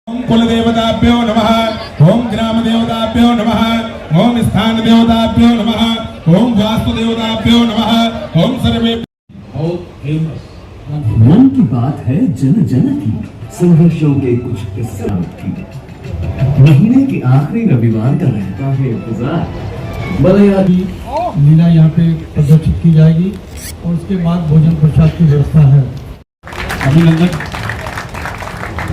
ओम कुल देवताभ्यो नमः, ओम ग्राम देवताभ्यो नमः, ओम स्थान देवताभ्यो नमः, ओम वास्तु देवताभ्यो नमः, ओम सर्वे। मन की बात है जन जन की, संघर्षों के कुछ किस्से की। महीने के आखिरी रविवार का रहता है इंतजार। बलैया की लीला यहाँ पे प्रदर्शित की जाएगी और उसके बाद भोजन प्रसाद की व्यवस्था है। अभिनंदन।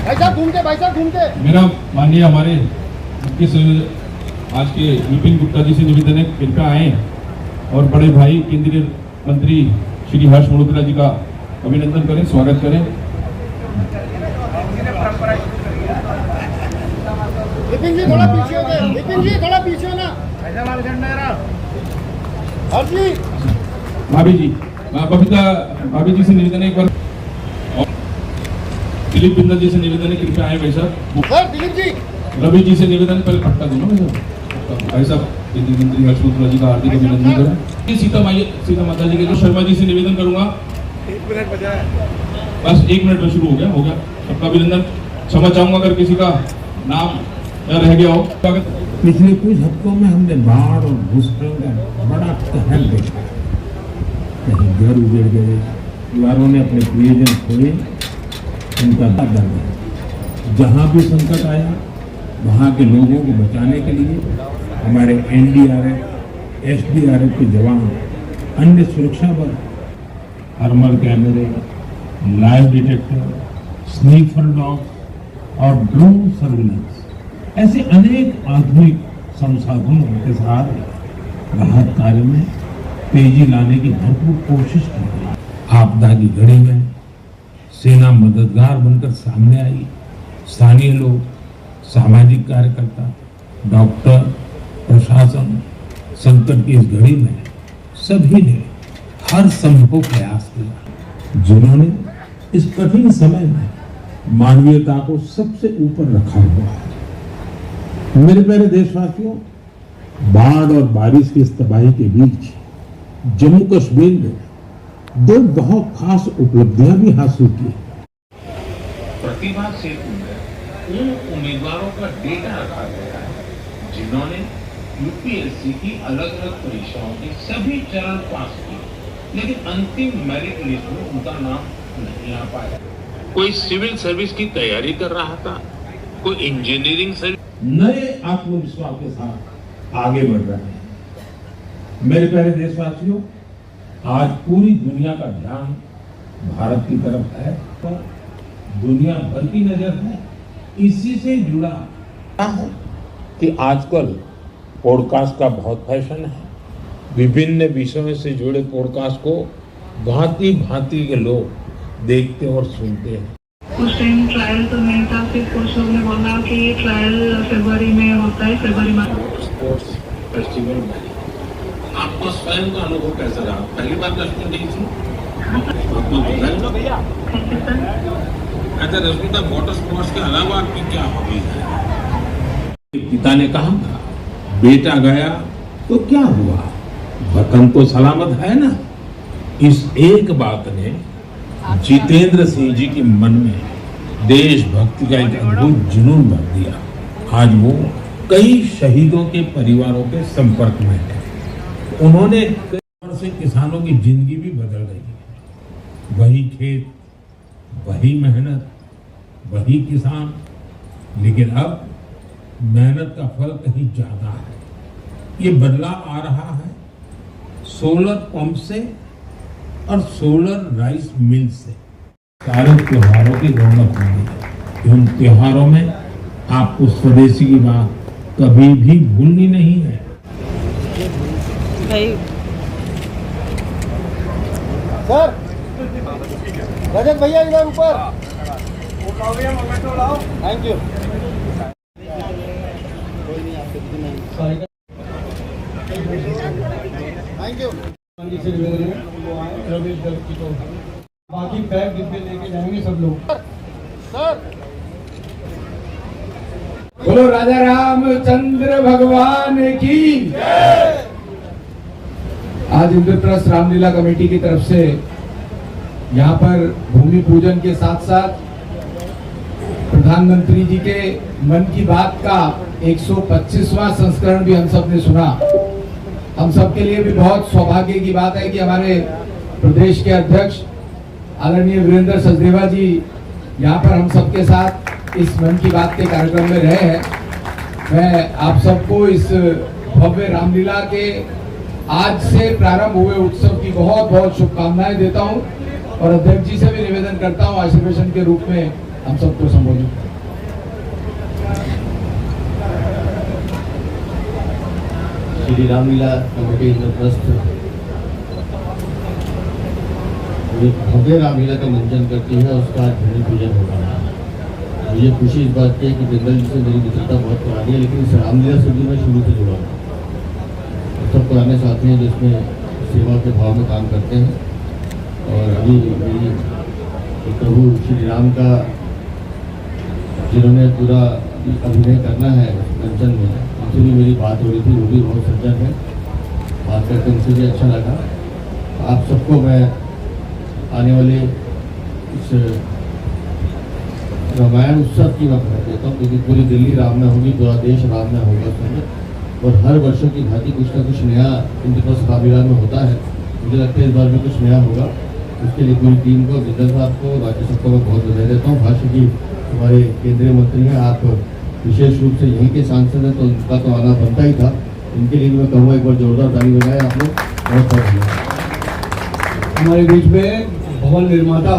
भाई साहब घूमते मेरा माननीय हमारे मुख्य संयोजक आज के विपिन गुप्ता जी से निवेदन है, कृपया आए और बड़े भाई केंद्रीय मंत्री श्री हर्ष मल्होत्रा जी का अभिनंदन करें, स्वागत करें। विपिन जी थोड़ा पीछे हो गए, विपिन जी थोड़ा पीछे हो ना। हर्ष जी, भाभी जी, बबीता भाभी जी से निवेदन है, एक बार दिलीप बिंदल जी से निवेदन है, कृपया आए भाई साहब। सर दिलीप जी, रवि जी से निवेदन है, पहले पट्टा दो ना भाई साहब। केंद्रीय मंत्री हर्ष मल्होत्रा जी का हार्दिक अभिनंदन करें। सीता माता जी के जो शर्मा जी से निवेदन करूंगा, बस 1 मिनट में शुरू हो गया सबका अभिनंदन। क्षमा चाहूंगा अगर किसी का नाम रह गया हो। पिछले कुछ हफ्तों में हमने बाढ़ और भूस्खलन का बड़ा कहर देखा। कहीं घर उजड़ गए, परिवारों ने अपने प्रियजन खोए, उनका दर्द है। जहाँ भी संकट आया वहाँ के लोगों को बचाने के लिए हमारे NDRF, SDRF के जवान, अन्य सुरक्षा बल, थर्मल कैमरे, लाइव डिटेक्टर, स्नीफर डॉग और ड्रोन सर्विलेंस ऐसे अनेक आधुनिक संसाधनों के साथ राहत कार्य में तेजी लाने की भरपूर कोशिश की गई। आपदा की घड़ी में सेना मददगार बनकर सामने आई। स्थानीय लोग, सामाजिक कार्यकर्ता, डॉक्टर, प्रशासन, संकट की इस घड़ी में सभी ने हर संभव प्रयास किया, जिन्होंने इस कठिन समय में मानवीयता को सबसे ऊपर रखा हुआ है। मेरे प्यारे देशवासियों, बाढ़ और बारिश की इस तबाही के बीच जम्मू कश्मीर में 2 बहुत खास उपलब्धियां भी हासिल की। प्रतिभा सेतु में उन उम्मीदवारों का डेटा रखा गया है जिन्होंने यूपीएससी की अलग अलग परीक्षाओं के सभी चरण पास किए, लेकिन अंतिम मेरिट लिस्ट में उनका नाम नहीं आ पाया। कोई सिविल सर्विस की तैयारी कर रहा था, कोई इंजीनियरिंग सर्विस। नए आत्मविश्वास के साथ आगे बढ़ रहे हैं। मेरे प्यारे देशवासियों, आज पूरी दुनिया का ध्यान भारत की तरफ है, पर दुनिया भर की नजर है इसी से जुड़ा है कि आजकल पॉडकास्ट का बहुत फैशन है। विभिन्न विषयों से जुड़े पॉडकास्ट को भांति भांति के लोग देखते और सुनते हैं। उस टाइम ट्रायल तो नहीं था, फिर कुछ लोगों ने बोला कि ये ट्रायल फरवरी में होता है, फरवरी में। स्पोर्ट्स फेस्टिवल में आपको स्वयं का अनुभव कैसा रहा? पहली बार रश्मि दी थी आपको भैया? अच्छा रश्मिता, वाटर स्पोर्ट्स के अलावा आपकी क्या हॉबीज है? पिता ने कहा था, बेटा गया तो क्या हुआ, वतन तो सलामत है ना। इस एक बात ने जितेंद्र सिंह जी के मन में देशभक्ति का एक अद्भुत जुनून भर दिया। आज वो कई शहीदों के परिवारों के संपर्क में है। उन्होंने कई वर्ष से किसानों की जिंदगी भी बदल गई है। वही खेत, वही मेहनत, वही किसान, लेकिन अब मेहनत का फल कहीं ज्यादा है। ये बदलाव आ रहा है सोलर पंप से और सोलर राइस मिल से। सारे त्योहारों की रौनक होगी। उन त्योहारों में आपको स्वदेशी की बात कभी भी भूलनी नहीं है। सर रजत भैया इधर ऊपर। Thank you. Thank you. बाकी बैग डिब्बे लेके जाएंगे सब लोग। सर बोलो राजा रामचंद्र भगवान की। आज इंद्रप्रस्थ रामलीला कमेटी की तरफ से यहाँ पर भूमि पूजन के साथ साथ प्रधानमंत्री जी के मन की बात का 125वां संस्करण भी हम सब ने सुना। हम सब के लिए भी बहुत सौभाग्य की बात है कि हमारे प्रदेश के अध्यक्ष आदरणीय वीरेंद्र सचदेवा जी यहाँ पर हम सबके साथ इस मन की बात के कार्यक्रम में रहे हैं। मैं आप सबको इस भव्य रामलीला के आज से प्रारंभ हुए उत्सव की बहुत बहुत शुभकामनाएं देता हूं और अध्यक्ष जी से भी निवेदन करता हूं आशीर्वाद के रूप में हम सबको संबोधित करें। श्री रामलीला कमेटी इंद्रप्रस्थ भव्य रामलीला का मंचन करती है, उसका भूमि पूजन होगा। मुझे खुशी इस बात की है कि बिंदल जी से मेरी मित्रता बहुत पुरानी है, लेकिन इस रामलीला से भी मैं शुरू से जुड़ा हूँ। सब पुराने साथी हैं जिसमें सेवा के भाव में काम करते हैं और अभी मेरी प्रभु श्री राम का जिन्होंने पूरा अभिनय करना है मंचन में, उनसे भी मेरी बात हो रही थी। वो भी बहुत सज्जन है, बात करके उनसे भी अच्छा लगा। आप सबको मैं आने वाले इस रामायण उत्सव की मैं बता देता हूँ, क्योंकि पूरी दिल्ली राम में होगी, पूरा देश राम में होगा उसमें, और हर वर्षों की भांति कुछ ना कुछ नया इंद्रप्रस्थ रामलीला में होता है। मुझे लगता है इस बार भी कुछ नया होगा। उसके लिए पूरी टीम को, बिंदल साहब को, बाकी सबको मैं बहुत बधाई देता हूँ। भाष्य जी हमारे केंद्रीय मंत्री हैं, आप विशेष रूप से यहीं के सांसद हैं, तो उनका तो आना बनता ही था। इनके लिए मैं कहूँगा एक बार जोरदार ताली बजाएं आप लोग। बहुत बहुत धन्यवाद। हमारे बीच में भवन निर्माता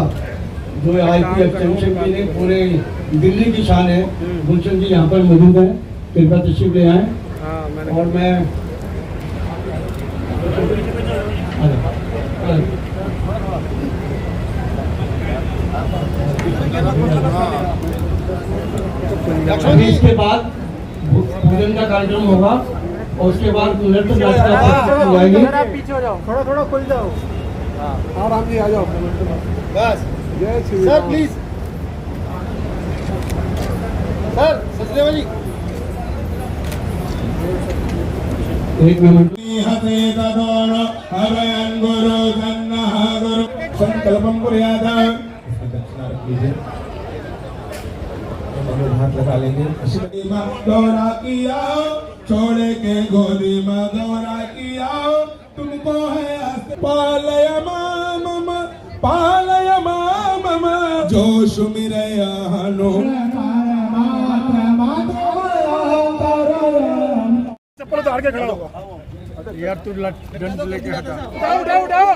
जो IPF चंद्रशेखर जी ने पूरे दिल्ली की शान है, गुलशन जी यहाँ पर मौजूद है, कृपया तशरीफ ले आए। और मैं अभी इसके बाद पूजन का कार्यक्रम होगा और उसके बाद नृत्य नाटिका हो जाएगी। पीछे हो जाओ, थोड़ा थोड़ा खुल जाओ। हाँ राम जी आ जाओ बस। जय Shri sir please sir Sachdeva ji एक मिनट। संकल्पम कुर्यात्। हाथ लगा लेंगे। दौरा किया छोड़े के गोदी में दौरा किया, तुमको है पालय माम पालय माम जोश मिरया हनो। चप्पल उतार के खड़ा होगा यार, तू डंड लेके हटा। उठाओ उठाओ उठाओ।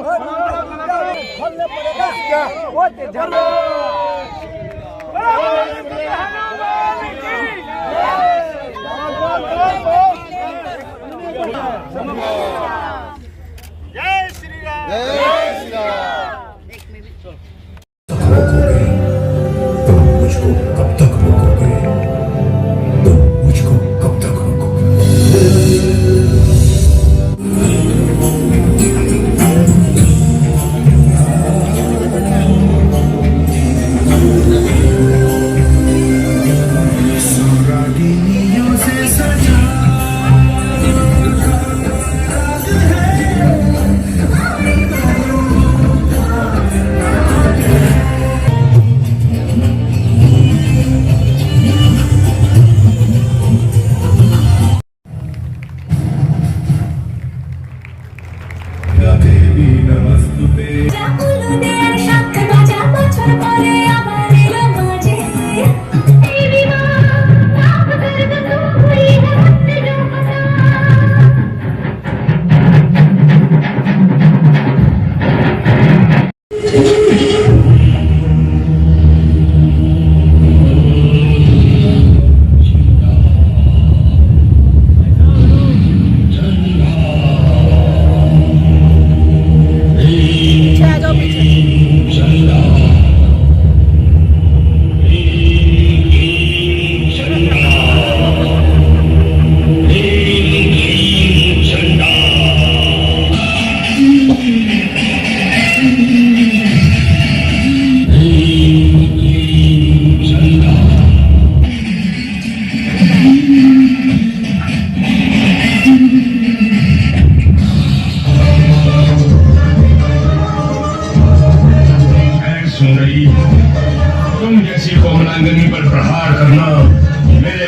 जय श्री राम। जय श्री राम। तुम मुझको कब तक रोकोगे? तुम मुझको कब तक रोकोगे?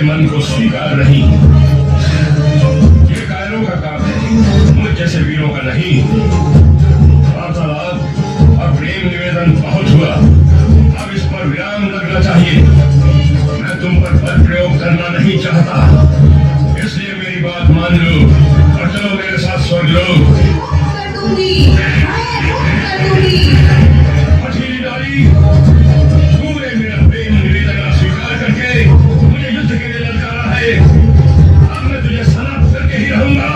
मन को स्वीकार नहीं। ये कायरों का काम है, मुझ जैसे वीरों का नहीं। वार्तालाप और प्रेम निवेदन बहुत हुआ, अब इस पर विराम लगना चाहिए। मैं तुम पर बल प्रयोग करना नहीं चाहता, इसलिए मेरी बात मान लो और चलो मेरे साथ स्वर्ग लोग। हठीली नारी, तूने मेरा प्रेम निवेदन स्वीकार करके मुझे युद्ध के लिए ललकारा है, अब मैं तुझे समाप्त करके ही रहूंगा।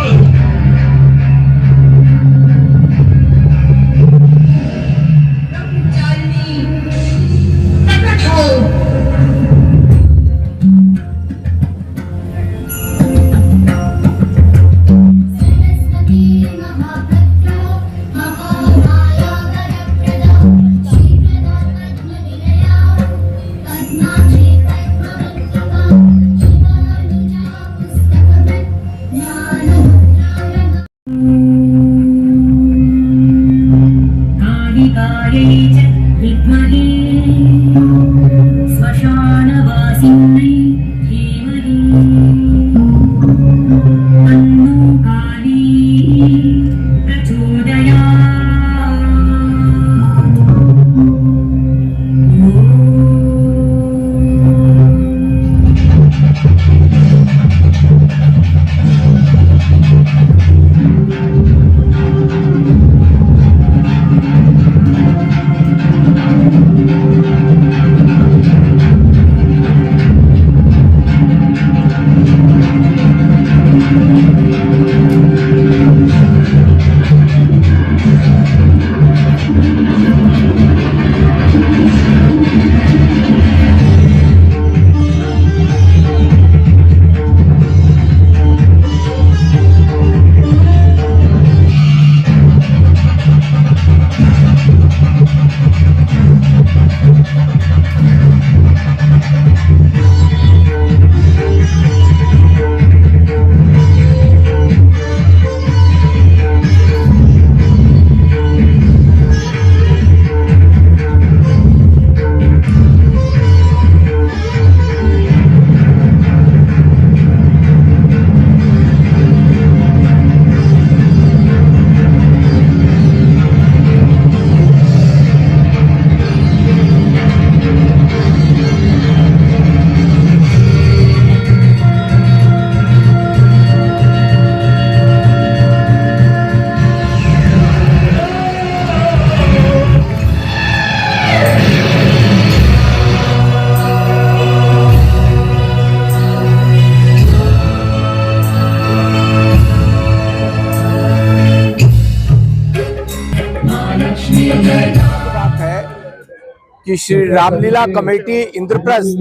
कि श्री रामलीला कमेटी इंद्रप्रस्थ,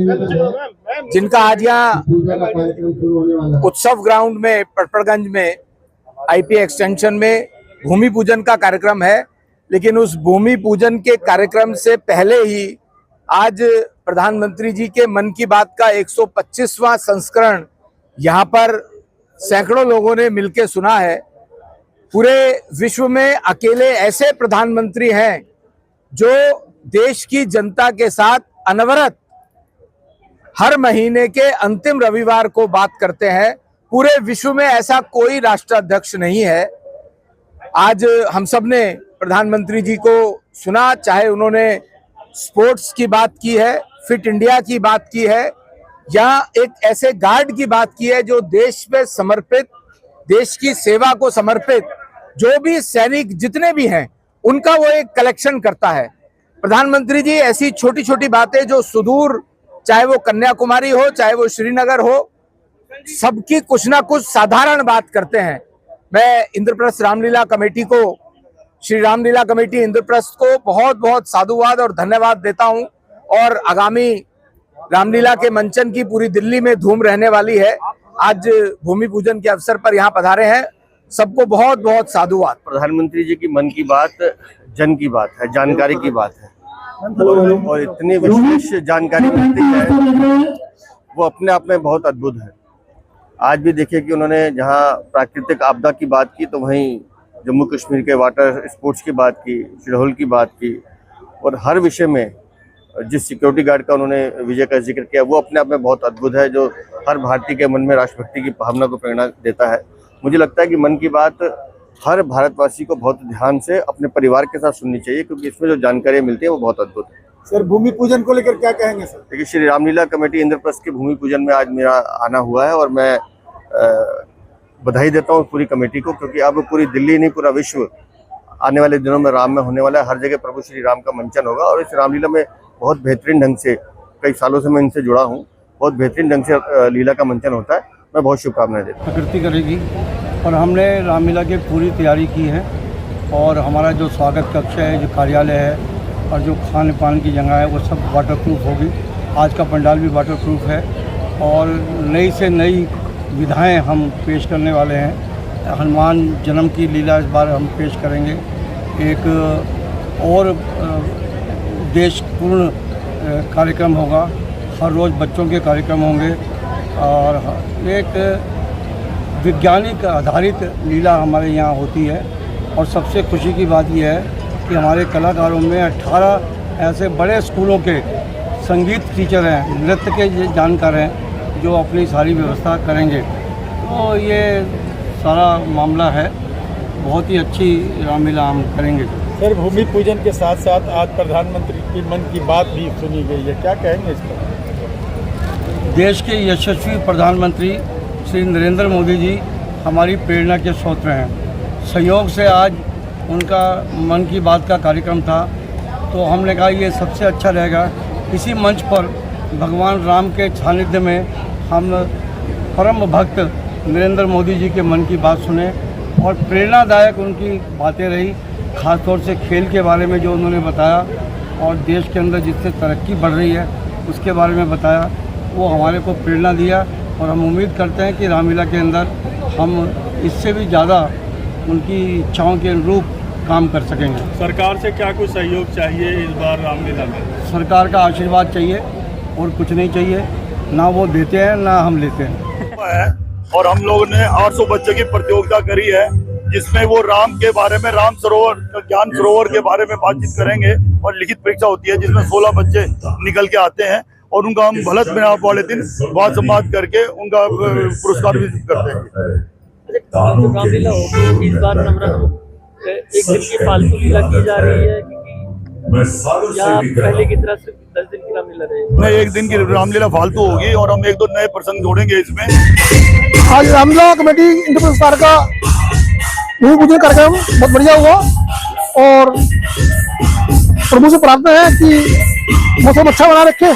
जिनका आज यहाँ उत्सव ग्राउंड में पटपड़गंज में आईपी एक्सटेंशन में भूमि पूजन का कार्यक्रम है, लेकिन उस भूमि पूजन के कार्यक्रम से पहले ही आज प्रधानमंत्री जी के मन की बात का 125वां संस्करण यहाँ पर सैकड़ों लोगों ने मिलकर सुना है। पूरे विश्व में अकेले ऐसे प्रधानमंत्री हैं जो देश की जनता के साथ अनवरत हर महीने के अंतिम रविवार को बात करते हैं। पूरे विश्व में ऐसा कोई राष्ट्राध्यक्ष नहीं है। आज हम सब ने प्रधानमंत्री जी को सुना, चाहे उन्होंने स्पोर्ट्स की बात की है, फिट इंडिया की बात की है, या एक ऐसे गार्ड की बात की है जो देश पे समर्पित, देश की सेवा को समर्पित जो भी सैनिक जितने भी हैं उनका वो एक कलेक्शन करता है। प्रधानमंत्री जी ऐसी छोटी छोटी बातें जो सुदूर, चाहे वो कन्याकुमारी हो, चाहे वो श्रीनगर हो, सबकी कुछ ना कुछ साधारण बात करते हैं। मैं इंद्रप्रस्थ रामलीला कमेटी को, श्री रामलीला कमेटी इंद्रप्रस्थ को बहुत बहुत साधुवाद और धन्यवाद देता हूं। और आगामी रामलीला के मंचन की पूरी दिल्ली में धूम रहने वाली है। आज भूमि पूजन के अवसर पर यहाँ पधारे हैं, सबको बहुत बहुत साधुवाद। प्रधानमंत्री जी की मन की बात जन की बात है, जानकारी की बात है, और इतनी विशेष जानकारी मिलती है वो अपने आप में बहुत अद्भुत है। आज भी देखिए कि उन्होंने जहां प्राकृतिक आपदा की बात की तो वहीं जम्मू कश्मीर के वाटर स्पोर्ट्स की बात की, शिरहुल की बात की, और हर विषय में जिस सिक्योरिटी गार्ड का उन्होंने विजय का जिक्र किया वो अपने आप में बहुत अद्भुत है, जो हर भारतीय के मन में राष्ट्रभक्ति की भावना को प्रेरणा देता है। मुझे लगता है कि मन की बात हर भारतवासी को बहुत ध्यान से अपने परिवार के साथ सुननी चाहिए, क्योंकि इसमें जो जानकारियाँ मिलती है वो बहुत अद्भुत है। सर, भूमि पूजन को लेकर क्या कहेंगे सर? देखिए, श्री रामलीला कमेटी इंद्रप्रस्थ के भूमि पूजन में आज मेरा आना हुआ है और मैं बधाई देता हूँ पूरी कमेटी को, क्योंकि अब पूरी दिल्ली नहीं पूरा विश्व आने वाले दिनों में राम में होने वाला है। हर जगह प्रभु श्री राम का मंचन होगा और इस रामलीला में बहुत बेहतरीन ढंग से, कई सालों से मैं इनसे जुड़ा हूँ, बहुत बेहतरीन ढंग से लीला का मंचन होता है। मैं बहुत शुभकामनाएं देता हूँ। प्रकृति करेगी और हमने रामलीला की पूरी तैयारी की है और हमारा जो स्वागत कक्ष है, जो कार्यालय है और जो खान पान की जगह है वो सब वाटरप्रूफ होगी। आज का पंडाल भी वाटरप्रूफ है और नई से नई विधाएं हम पेश करने वाले हैं। हनुमान जन्म की लीला इस बार हम पेश करेंगे। एक और देशपूर्ण कार्यक्रम होगा, हर रोज़ बच्चों के कार्यक्रम होंगे और एक वैज्ञानिक आधारित लीला हमारे यहाँ होती है। और सबसे खुशी की बात यह है कि हमारे कलाकारों में 18 ऐसे बड़े स्कूलों के संगीत टीचर हैं, नृत्य के जानकार हैं, जो अपनी सारी व्यवस्था करेंगे। तो ये सारा मामला है, बहुत ही अच्छी रामलीला हम करेंगे। सर, भूमि पूजन के साथ साथ आज प्रधानमंत्री की मन की बात भी सुनी गई है, क्या कहेंगे इस पर? देश के यशस्वी प्रधानमंत्री श्री नरेंद्र मोदी जी हमारी प्रेरणा के स्रोत हैं। संयोग से आज उनका मन की बात का कार्यक्रम था, तो हमने कहा ये सबसे अच्छा रहेगा इसी मंच पर भगवान राम के सानिध्य में हम परम भक्त नरेंद्र मोदी जी के मन की बात सुने और प्रेरणादायक उनकी बातें रही, ख़ासतौर से खेल के बारे में जो उन्होंने बताया और देश के अंदर जिससे तरक्की बढ़ रही है उसके बारे में बताया, वो हमारे को प्रेरणा दिया। और हम उम्मीद करते हैं कि रामलीला के अंदर हम इससे भी ज़्यादा उनकी इच्छाओं के अनुरूप काम कर सकेंगे। सरकार से क्या कुछ सहयोग चाहिए इस बार रामलीला में? सरकार का आशीर्वाद चाहिए और कुछ नहीं चाहिए, ना वो देते हैं ना हम लेते हैं। और हम लोगों ने 800 बच्चों की प्रतियोगिता करी है, जिसमें वो राम के बारे में, राम सरोवर, ज्ञान सरोवर के बारे में बातचीत करेंगे और लिखित परीक्षा होती है जिसमें 16 बच्चे निकल के आते हैं और उनका हम भलत मिलाप वाले दिन वाद संवाद करके उनका पुरस्कार भी करते हैं। जो रामलीला होगी इस बार एक दिन की फालतू लीला की जा रही है या पहले की तरह से 10 दिन की रामलीला रहेगी? नहीं, एक दिन की रामलीला फालतू होगी और हम 1-2 नए प्रसंग जोड़ेंगे इसमें। आज रामलीला कमेटी इंद्रप्रस्थ का भूमि पूजन कार्यक्रम बहुत बढ़िया हुआ और प्रभु से प्रार्थना है कि मौसम अच्छा बना रखे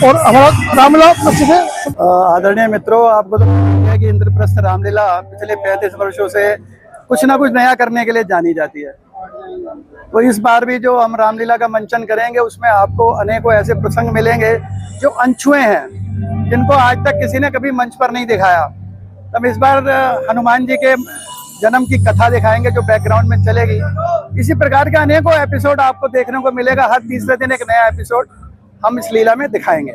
और हमारा रामलीला अच्छे से। आदरणीय मित्रों, आपको तो पता है कि इंद्रप्रस्थ रामलीला पिछले 35 वर्षों से कुछ ना कुछ नया करने के लिए जानी जाती है। तो इस बार भी जो हम रामलीला का मंचन करेंगे उसमें आपको अनेकों ऐसे प्रसंग मिलेंगे जो अनछुए हैं, जिनको आज तक किसी ने कभी मंच पर नहीं दिखाया। हम इस बार हनुमान जी के जन्म की कथा दिखाएंगे जो बैकग्राउंड में चलेगी। इसी प्रकार के अनेकों एपिसोड आपको देखने को मिलेगा। हर तीसरे दिन एक नया एपिसोड हम इस लीला में दिखाएंगे।